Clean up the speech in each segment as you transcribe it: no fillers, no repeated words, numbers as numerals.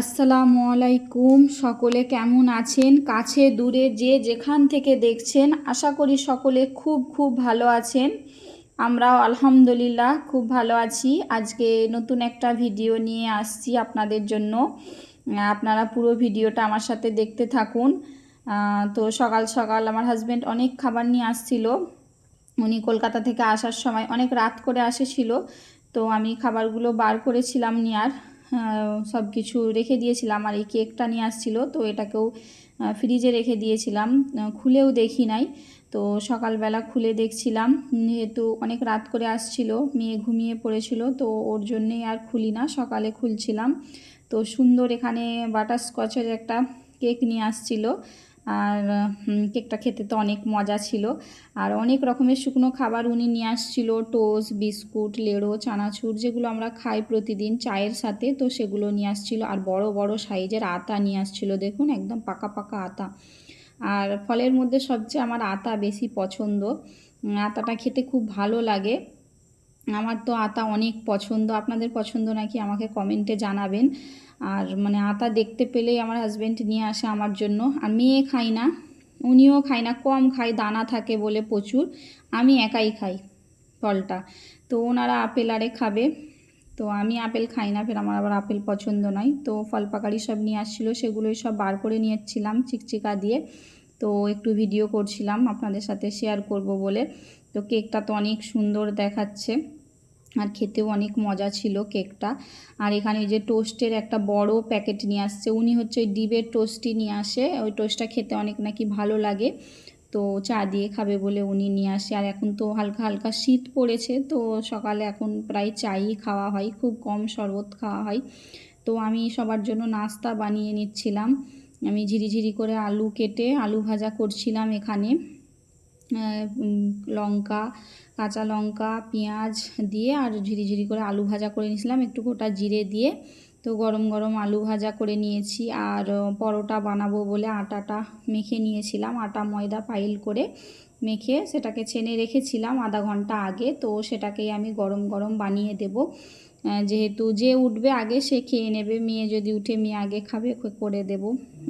আসসালামু আলাইকুম। সকলে কেমন আছেন? কাছে দূরে যে যেখান থেকে দেখছেন, আশা করি সকলে খুব খুব ভালো আছেন। আমরাও আলহামদুলিল্লাহ খুব ভালো আছি। আজকে নতুন একটা ভিডিও নিয়ে আসছি আপনাদের জন্য। আপনারা পুরো ভিডিওটা আমার সাথে দেখতে থাকুন। তো সকাল সকাল আমার হাজব্যান্ড অনেক খাবার নিয়ে আসছিল। উনি কলকাতা থেকে আসার সময় অনেক রাত করে আসেছিল। তো আমি খাবারগুলো বার করেছিলাম নেওয়ার, সব কিছু রেখে দিয়েছিলাম। আর এই কেকটা নিয়ে আসছিলো, তো এটাকেও ফ্রিজে রেখে দিয়েছিলাম, খুলেও দেখি নাই। তো সকালবেলা খুলে দেখছিলাম, যেহেতু অনেক রাত করে আসছিল, মেয়ে ঘুমিয়ে পড়েছিল, তো ওর জন্যেই আর খুলি না, সকালে খুলছিলাম। তো সুন্দর এখানে বাটারস্কচের একটা কেক নিয়ে আসছিল। আর কেকটা খেতে তো অনেক মজা ছিল। আর অনেক রকমের শুকনো খাবার উনি নিয়ে আসছিল, টোস্ট, বিস্কুট, লেড়ো, চানাচুর, যেগুলো আমরা খাই প্রতিদিন চায়ের সাথে, তো সেগুলো নিয়ে আসছিল। আর বড় বড় সাইজের আতা নিয়ে আসছিল, দেখুন একদম পাকা পাকা আতা। আর ফলের মধ্যে সবচেয়ে আমার আতা বেশি পছন্দ। আতাটা খেতে খুব ভালো লাগে। আমার তো আতা অনেক পছন্দ। আপনাদের পছন্দ নাকি আমাকে কমেন্টে জানাবেন। আর মানে আতা দেখতে পেলেই আমার হাজব্যান্ড নিয়ে আসে আমার জন্য। আর মেয়ে খাই না, উনিও খায় না, কম খায়, দানা থাকে বলে প্রচুর। আমি একাই খাই ফলটা। তো ওনারা আপেল আরে খাবে, তো আমি আপেল খাই না, ফের আমার আবার আপেল পছন্দ নয়। তো ফল পাকারি সব নিয়ে আসছিলো, সেগুলোই সব বার করে নিয়েছিলাম চিকচিকা দিয়ে। তো একটু ভিডিও করছিলাম আপনাদের সাথে শেয়ার করব বলে। তো কেকটা তো অনেক সুন্দর দেখাচ্ছে, আর খেতেও অনেক মজা ছিল কেকটা। আর এখানে যে টোস্টের একটা বড় প্যাকেট নিয়ে আসছে, উনি হচ্ছে ওই ডিবের টোস্টই নিয়ে আসে, ওই টোস্টটা খেতে অনেক নাকি ভালো লাগে। তো চা দিয়ে খাবে বলে উনি নিয়ে আসে। আর এখন তো হালকা হালকা শীত পড়েছে, তো সকালে এখন প্রায় চাই খাওয়া হয়, খুব কম শরবত খাওয়া হয়। তো আমি সবার জন্য নাস্তা বানিয়ে নিচ্ছিলাম। আমি ঝিরিঝিরি করে আলু কেটে আলু ভাজা করছিলাম এখানে। লঙ্কা, কাঁচা লঙ্কা, পেঁয়াজ দিয়ে আর ঝিরিঝিরি করে আলু ভাজা করে নিয়েছিলাম, একটু গোটা জিরে দিয়ে। তো গরম গরম আলু ভাজা করে নিয়েছি। আর পরোটা বানাবো বলে আটাটা মেখে নিয়েছিলাম, আটা ময়দা পাইল করে মেখে সেটাকে ছেনে রেখেছিলাম আধা ঘন্টা আগে। তো সেটাকেই আমি গরম গরম বানিয়ে দেব, যেহেতু যে উঠবে আগে সে খেয়ে নেবে। মেয়ে যদি উঠে মেয়ে আগে খাবে, করে দেব।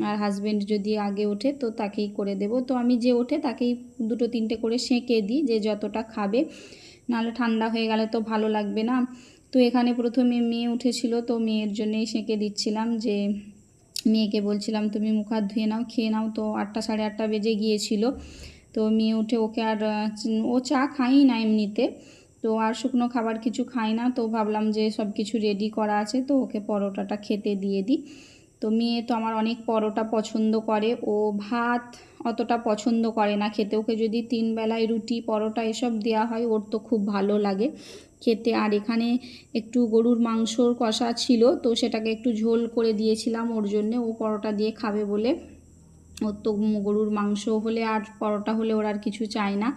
আর হাজব্যান্ড যদি আগে ওঠে তো তাকেই করে দেব। তো আমি যে ওঠে তাকেই দুটো তিনটে করে সেঁকে দিই, যে যতটা খাবে, নাহলে ঠান্ডা হয়ে গেলে তো ভালো লাগবে না। তো এখানে প্রথমে মেয়ে উঠেছিল, তো মেয়ের জন্যই সেঁকে দিচ্ছিলাম। যে মেয়েকে বলছিলাম তুমি মুখ হাত ধুয়ে নাও, খেয়ে নাও। তো 8টা সাড়ে 8টা বেজে গিয়েছিল। তো মেয়ে উঠে ওকে আর ও চা খাই না এমনিতে, তো আর শুকনো খাবার কিছু খাই না। তো ভাবলাম যে সব কিছু রেডি করা আছে, তো ওকে পরোটাটা খেতে দিয়ে দিই। তো মেয়ে তো আমার অনেক পরোটা পছন্দ করে, ও ভাত অতটা পছন্দ করে না খেতে। ওকে যদি 3 বেলায় রুটি পরোটা এসব দেওয়া হয়, ওর তো খুব ভালো লাগে খেতে। আর এখানে একটু গরুর মাংসর কষা ছিল, তো সেটাকে একটু ঝোল করে দিয়েছিলাম ওর জন্যে, ও পরোটা দিয়ে খাবে বলে। ওর তো গরুর মাংস হলে আর পরোটা হলে ওর আর কিছু চায় না।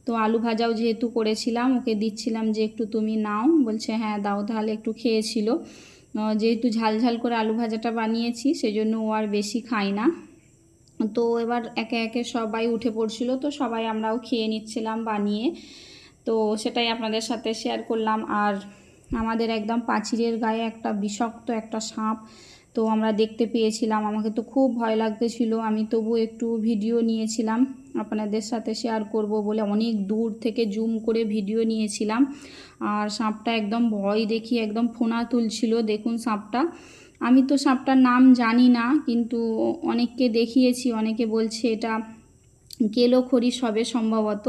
তো আলু ভাজাও যেহেতু করেছিলাম, ওকে দিচ্ছিলাম যে একটু তুমি নাও, বলছে হ্যাঁ দাও তাহলে। একটু খেয়েছিল, যেহেতু ঝাল ঝাল করে আলু ভাজাটা বানিয়েছি, সেজন্য ও আর বেশি খায় না। তো এবার একে একে সবাই উঠে পড়ছিল, তো সবাই আমরাও খেয়ে নিচ্ছিলাম বানিয়ে। তো সেটাই আপনাদের সাথে শেয়ার করলাম। আর আমাদের একদম পাঁচিলের গায়ে একটা বিষাক্ত একটা সাপ তো আমরা দেখতে পেয়েছিলাম। আমাকে তো খুব ভয় লাগতেছিল, আমি তবু একটু ভিডিও নিয়েছিলাম আপনাদের সাথে শেয়ার করব বলে। অনেক দূর থেকে জুম করে ভিডিও নিয়েছিলাম। আর সাপটা একদম ভয় দেখিয়ে একদম ফোনা তুলছিল, দেখুন সাপটা। আমি তো সাপটার নাম জানি না, কিন্তু অনেককে দেখিয়েছি, অনেকে বলছে এটা কেলোখরিস হবে সম্ভবত,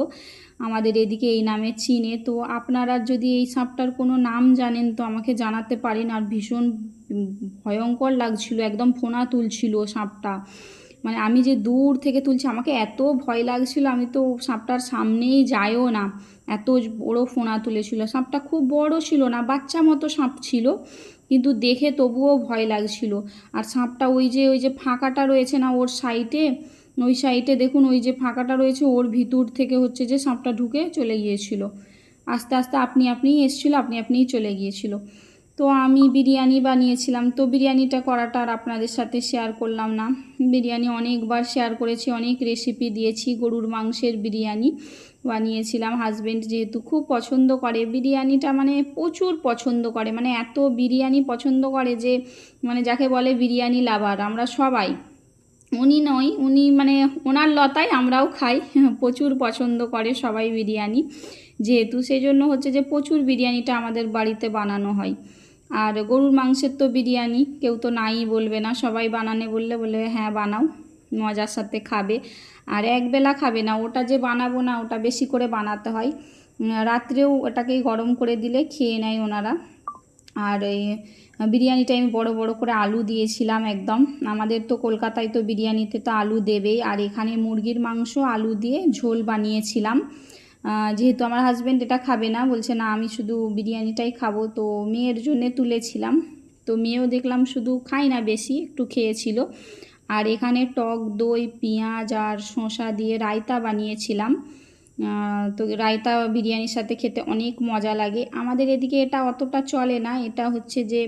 আমাদের এদিকে এই নামে চিনে। তো আপনারা যদি এই সাপটার কোনো নাম জানেন তো আমাকে জানাতে পারেন। আর ভীষণ ভয়ঙ্কর লাগছিল, একদম ফোনা তুলছিল সাপটা। মানে আমি যে দূর থেকে তুলছি, আমাকে এত ভয় লাগছিল, আমি তো সাপটার সামনেই যাইও না, এত বড় ফোনা তুলেছিল। সাপটা খুব বড় ছিল না, বাচ্চা মতো সাপ ছিল, কিন্তু দেখে তবুও ভয় লাগছিল। আর সাপটা ওই যে ফাঁকাটা রয়েছে না ওর সাইডে, ওই সাইডে দেখুন, ওই যে ফাঁকাটা রয়েছে ওর ভিতর থেকে হচ্ছে যে সাপটা ঢুকে চলে গিয়েছিল। আস্তে আস্তে আপনি আপনিই এসেছিলো, আপনি আপনিই চলে গিয়েছিল। তো আমি বিরিয়ানি বানিয়েছিলাম, তো বিরিয়ানিটা করাটা আর আপনাদের সাথে শেয়ার করলাম না। বিরিয়ানি অনেকবার শেয়ার করেছি, অনেক রেসিপি দিয়েছি, গরুর মাংসের বিরিয়ানি। বানিয়েছিলাম। হাজবেন্ড যেহেতু খুব পছন্দ করে বিরিয়ানিটা, মানে প্রচুর পছন্দ করে, মানে এত বিরিয়ানি পছন্দ করে যে মানে যাকে বলে বিরিয়ানি লাভার আমরা সবাই। উনি নয়, উনি মানে ওনার লতায় আমরাও খাই, প্রচুর পছন্দ করে সবাই বিরিয়ানি যেহেতু, সেই জন্য হচ্ছে যে প্রচুর বিরিয়ানিটা আমাদের বাড়িতে বানানো হয়। আর গরুর মাংসের তো বিরিয়ানি কেউ তো নাই বলবে না, সবাই বানানে বললে বলে হ্যাঁ বানাও, মজার সাথে খাবে। আর একবেলা খাবে না, ওটা যে বানাবো না, ওটা বেশি করে বানাতে হয়। রাত্রেও ওটাকেই গরম করে দিলে খেয়ে নেয় ওনারা। আর এই বিরিয়ানিটা আমি বড় বড় করে আলু দিয়েছিলাম একদম। আমাদের তো কলকাতায় তো বিরিয়ানিতে তো আলু দেবেই, আর এখানে মুরগির মাংস আলু দিয়ে ঝোল বানিয়েছিলাম। যেহেতু আমার হাজব্যান্ড এটা খাবে না, বলছে না আমি শুধু বিরিয়ানিটাই খাবো, তো মেয়ের জন্যে তুলেছিলাম। তো মেয়েও দেখলাম শুধু খাই না, বেশি একটু খেয়েছিল। আর এখানে টক দই, পেঁয়াজ আর শসা দিয়ে রায়তা বানিয়েছিলাম। তো রায়তা বিরিয়ানির সাথে খেতে অনেক মজা লাগে। আমাদের এদিকে এটা অতটা চলে না, এটা হচ্ছে যে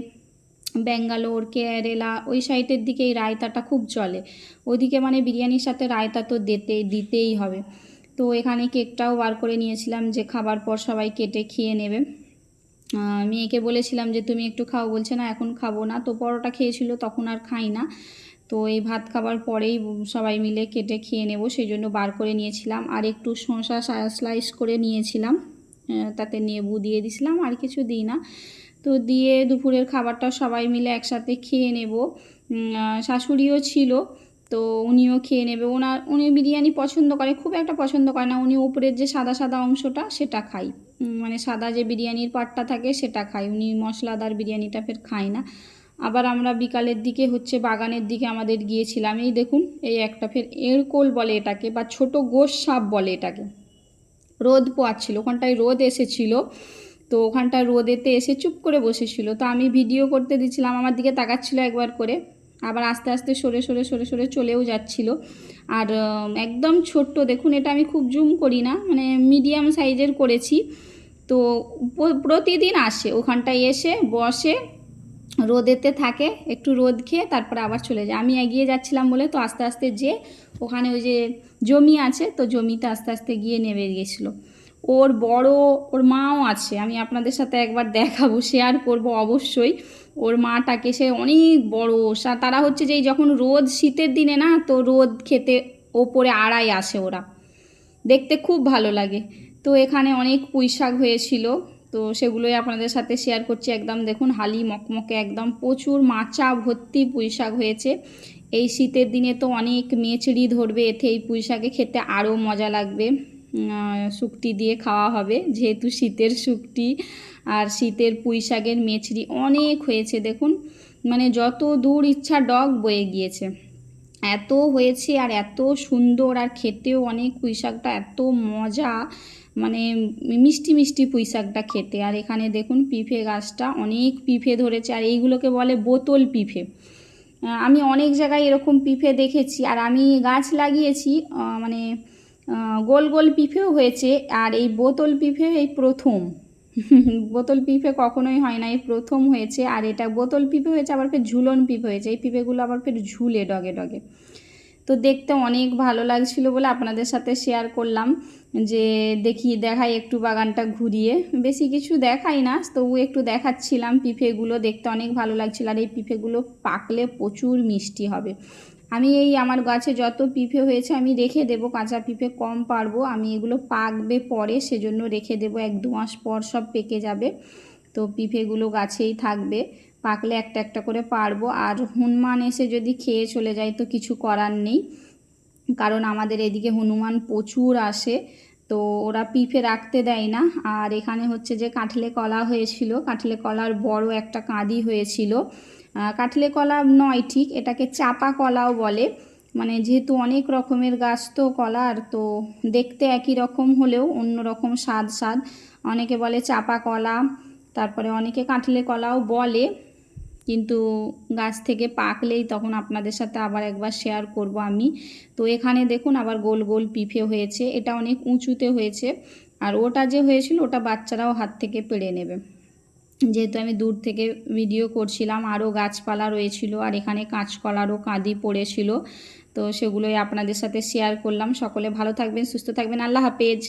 ব্যাঙ্গালোর, কেরালা ওই সাইডের দিকে এই রায়তাটা খুব চলে। ওইদিকে মানে বিরিয়ানির সাথে রায়তা তো দিতেই হবে। তো এখানে কেকটাও বার করে নিয়েছিলাম যে খাবার পর সবাই কেটে খেয়ে নেবে। মেয়েকে বলেছিলাম যে তুমি একটু খাও, বলছে না এখন খাবো না। তো পরোটা খেয়েছিল, তখন আর খাই না। তো এই ভাত খাবার পরেই সবাই মিলে কেটে খেয়ে নেব, সেই জন্য বার করে নিয়েছিলাম। আর একটু শসা স্লাইস করে নিয়েছিলাম, তাতে নেবু দিয়ে দিয়েছিলাম, আর কিছু দিই না। তো দিয়ে দুপুরের খাবারটা সবাই মিলে একসাথে খেয়ে নেব। শাশুড়িও ছিল, তো উনিও খেয়ে নেবে। উনি বিরিয়ানি পছন্দ করে, খুব একটা পছন্দ করে না। উনি উপরের যে সাদা সাদা অংশটা সেটা খায়, মানে সাদা যে বিরিয়ানির পাটটা থাকে সেটা খায়, উনি মশলাদার বিরিয়ানিটা ফের খায় না। আবার আমরা বিকালের দিকে হচ্ছে বাগানের দিকে আমাদের গিয়েছিলাম। এই দেখুন, এই একটা ফের এঁড়কোল বলে এটাকে, বা ছোট গোশ সাপ বলে এটাকে। রোদ পোয়াচ্ছিল, ওখানটায় রোদ এসেছিল, তো ওখানটায় রোদেতে এসে চুপ করে বসেছিল। তো আমি ভিডিও করতে দিচ্ছিলাম, আমার দিকে তাকাচ্ছিল একবার করে, আবার আস্তে আস্তে সরে সরে সরে সরে চলেও যাচ্ছিল। আর একদম ছোট্ট, দেখুন এটা আমি খুব জুম করি না, মানে মিডিয়াম সাইজের করেছি। তো প্রতিদিন আসে ওখানটায়, এসে বসে রোদেতে থাকে, একটু রোদ খেয়ে তারপরে আবার চলে যায়। আমি এগিয়ে যাচ্ছিলাম বলে তো আস্তে আস্তে যে ওখানে ওই যে জমি আছে, তো জমিতে আস্তে আস্তে গিয়ে নেমে গেছিলো। ওর মাও আছে, আমি আপনাদের সাথে একবার দেখাবো, শেয়ার করব অবশ্যই। ওর মাটাকে, সে অনেক বড়, তারা হচ্ছে যে যখন রোদ শীতের দিনে না, তো রোদ খেতে ওপরে আড়াই আসে ওরা, দেখতে খুব ভালো লাগে। তো এখানে অনেক পুঁইশাক হয়েছিল, তো সেগুলোই আপনাদের সাথে শেয়ার করছি। একদম দেখুন হালি মকমকে, একদম প্রচুর মাচা ভর্তি পুঁইশাক হয়েছে। এই শীতের দিনে তো অনেক মেচড়ি ধরবে এতে, এই পুঁইশাকে খেতে আরও মজা লাগবে। শুকটি দিয়ে খাওয়া হবে যেহেতু শীতের শুকটি, আর শীতের পুঁইশাকের মেচড়ি অনেক হয়েছে দেখুন, মানে যত দূর ইচ্ছা ডগ বয়ে গিয়েছে, এত হয়েছে আর এত সুন্দর, আর খেতেও অনেক, পুঁইশাকটা এত মজা, মানে মিষ্টি মিষ্টি পুঁইশাকটা খেতে। আর এখানে দেখুন পিঁপে গাছটা অনেক পিঁপে ধরেছে, আর এইগুলোকে বলে বোতল পিঁপে। আমি অনেক জায়গায় এরকম পিঁপে দেখেছি, আর আমি গাছ লাগিয়েছি, মানে গোল গোল পিঁপেও হয়েছে, আর এই বোতল পিঁপে এই প্রথম। বোতল পিঁপে কখনোই হয় না, এই প্রথম হয়েছে। আর এটা বোতল পিঁপে হয়েছে, আবার ফের ঝুলন পিঁপে হয়েছে, এই পিঁপেগুলো আবার ফের ঝুলে ডগে ডগে। তো দেখতে অনেক ভালো লাগছিল বলে আপনাদের সাথে শেয়ার করলাম, যে দেখাই একটু বাগানটা ঘুরিয়ে, বেশি কিছু দেখাই না, তবু একটু দেখাচ্ছিলাম। পিঁপেগুলো দেখতে অনেক ভালো লাগছিল, আর এই পিঁপেগুলো পাকলে প্রচুর মিষ্টি হবে। আমি এই আমার গাছে যত পিঁপে হয়েছে আমি রেখে দেবো, কাঁচা পিঁপে কম পারবো আমি, এগুলো পাকবে পরে, সেজন্য রেখে দেবো, 1-2 মাস পর সব পেকে যাবে। তো পিঁপেগুলো গাছেই থাকবে, পাকলে একটা একটা করে পারবো। আর হনুমান এসে যদি খেয়ে চলে যায় তো কিছু করার নেই, কারণ আমাদের এদিকে হনুমান প্রচুর আসে, তো ওরা পিঁপে রাখতে দেয় না। আর এখানে হচ্ছে যে কাঁঠালে কলা হয়েছিল, কাঁঠালে কলার বড় একটা কাঁদি হয়েছিল। কাঁঠালে কলা নয় ঠিক, এটাকে চাপা কলাও বলে, মানে যেহেতু অনেক রকমের গাছ তো কলার, তো দেখতে একই রকম হলেও অন্য রকম স্বাদ। অনেকে বলে চাপা কলা, তারপরে অনেকে কাঁঠালে কলাও বলে, কিন্তু গাছ থেকে পাকলেই তখন আপনাদের সাথে আবার একবার শেয়ার করব আমি। তো এখানে দেখুন আবার গোল গোল পিঁপে হয়েছে, এটা অনেক উঁচুতে হয়েছে। আর ওটা যে হয়েছিল ওটা বাচ্চারাও হাত থেকে পেড়ে নেবে, যেহেতু আমি দূর থেকে ভিডিও করছিলাম। আরও গাছপালা রয়েছিল, আর এখানে কাঁচকলারও কাঁদি পড়েছিল, তো সেগুলোই আপনাদের সাথে শেয়ার করলাম। সকলে ভালো থাকবেন, সুস্থ থাকবেন, আল্লাহ হাফেজ।